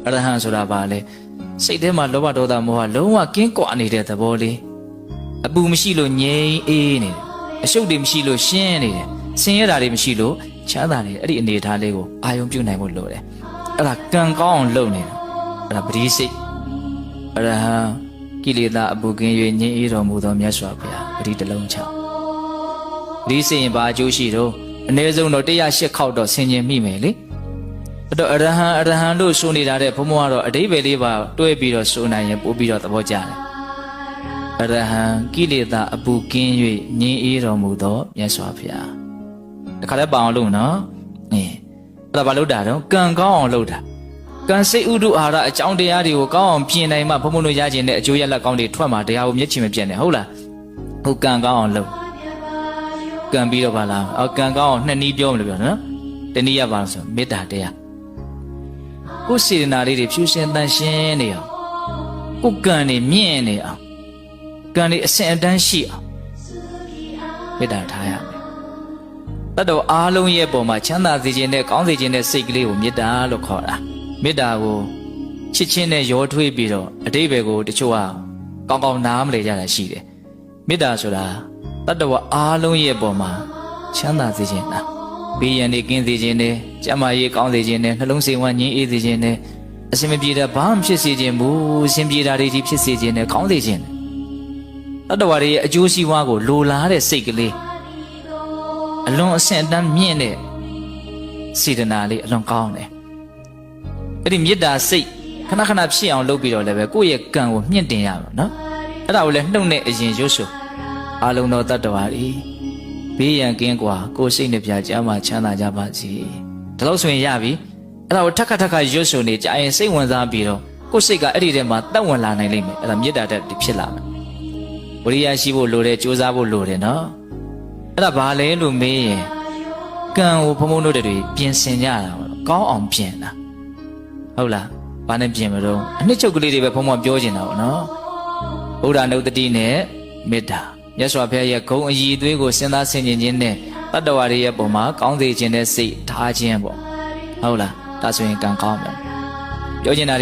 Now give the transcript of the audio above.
အရဟံဆိုတာဘာလဲစိတ်ထဲမှာလောဘဒေါသမောဟလုံးဝကင်းကွာနေတဲ့သဘောလေးအပူမရှိလို့ငြိမ်းအေးနေတယ်အရှုပ်တွေမရှိလို့ရှင်းနေတယ်ဆင်းရဲတာတွေမရှိလို့ချမ်းသာနေတယ်အဲ့ဒီအနေအထားလေးကိုအာယုံပြုနိုင်ဖို့လိုတယ်အဲ့ဒါကံကောင်းအောင်လုပ်နေတာအဲ့ဒါပရိစိတ်အရဟံကိလေသာအပူကင်း၍ငြိမ်းအေးတော်မူသောမြတ်စွာဘုရားပရိတလုံးချပရိစိတ်ရင်ဘာအကျိုးရှိတော့အနည်းဆုံးတော့108ခေါက်တော့ဆင်ခြင်မိမယ်လေအဲ့တော့အရဟံလို့ဆိုနေတာတဲ့ဘုံဘုံကတော့အဓိပ္ပာယ်လေးပါတွဲပြီးတော့ဆိုနိုင်ရင်ပို့ပြီးတော့သဘောကျတယ်အရဟံကိလေသာအပူကင်း၍ငြိမ်းအေးတော်မူသောမြတ်စွာဘုရားတခါလဲပအောင်လို့နော်အဲ့ဒါဘာလို့တာတော့ကံကောင်းအောင်လုပ်တာကံစိတ်ဥဒုအာဟာရအကြောင်းတရားတွေကိုကောင်းအောင်ပြင်နိုင်မှဘုံဘုံတို့ရခြင်းနဲ့အကျိုးရလဒ်ကောင်းတွေထွက်မှာတရားကိုမျက်ချင်မပြတ်နဲ့ဟုတ်လားဟုတ်ကံကောင်းအောင်လုပ်ကံပြီးတော့ပါလားကံကောင်းအောင်နှစ်နည်းပြောမလို့ပြောနော်တနည်းရပါလို့ဆိုမေတ္တာတရားကိုယ်စေတနာလေးတွေဖြူစင်တန်ရှင်းနေအောင်ကိုယ်ကံတွေမြင့်နေအောင်ကံတွေအစဉ်အတန်းရှိအောင်မေတ္တာထားရမယ်တတ်တော်အားလုံးရဲ့ပုံမှာချမ်းသာစေခြင်းနဲ့ကောင်းစေခြင်းနဲ့စိတ်ကလေးကိုမေတ္တာလို့ခေါ်တာမေတ္တာကိုချစ်ချင်းနဲ့ရောထွေးပြီးတော့အတိပ္ပယ်ကိုတချို့ကကောင်းကောင်းနားမလည်ကြတာရှိတယ်မေတ္တာဆိုတာတတ်တော်အားလုံးရဲ့ပုံမှာချမ်းသာစေခြင်းလားဘေးရန်တွေကင်းစေခြင်းနဲ့ကျန်းမာရေးကောင်းစေခြင်းနဲ့နှလုံးစိမ်ဝမ်းငြိမ်းအေးစေခြင်းနဲ့အစဉ်မပြေတာဘာမှဖြစ်စေခြင်းဘူးအစဉ်ပြေတာတွေဒီဖြစ်စေခြင်းနဲ့ကောင်းစေခြင်းတတ္တဝါတွေရဲ့အကျိုးစီးပွားကိုလိုလားတဲ့စိတ်ကလေးအလွန်အဆင့်အတန်းမြင့်တဲ့စေတနာလေးအလွန်ကောင်းတယ်အဲ့ဒီမေတ္တာစိတ်ခဏခဏဖြစ်အောင်လုပ်ပြီးတော့လည်းပဲကိုယ့်ရဲ့ကံကိုမြင့်တင်ရမှာနော်အဲ့ဒါကိုလည်းနှုတ်နဲ့အရင်ရွတ်ဆိုအလုံးသောတတ္တဝါတွေဘေးရန်ကင်းกว่าကိုယ်စိတ်နှပြကြမ်းမှချမ်းသာကြပါစေဒါလို့ဆိုရင်ရပြီအဲ့ဒါကိုထက်ခါရွတ်ဆိုနေကြရင်စိတ်ဝင်စားပြီးတော့ကိုယ်စိတ်ကအဲ့ဒီထဲမှာတက်ဝင်လာနိုင်လိမ့်မယ်အဲ့ဒါမေတ္တာတက်ဖြစ်လာမယ်ဝိရိယရှိဖို့လိုတယ်ကြိုးစားဖို့လိုတယ်နော်အဲ့ဒါဘာလဲလို့မေးရင်ကံကိုဘုံဘုံတို့တွေပြင်ဆင်ကြတာပေါ့ကောင်းအောင်ပြင်တာဟုတ်လားဘာနဲ့ပြင်မလို့အနှစ်ချုပ်ကလေးတွေပဲဘုံဘုံပြောချင်တာပေါ့နော်ဗုဒ္ဓနုတ္တိနဲ့မေတ္တာမြတ်စွာဘုရားရဲ့ဂုဏ်အည်အသွေးကိုစဉ်းစားဆင်ခြင်ခြင်းနဲ့တတ္တဝါတွေရဲ့ပုံမှာကောင်းစေခြင်းနဲ့စိတ်ထားခြင်းပေါ့ဟုတ်လားဒါဆိုရင်ကံကောင်းမယ်ပြောချင်တာ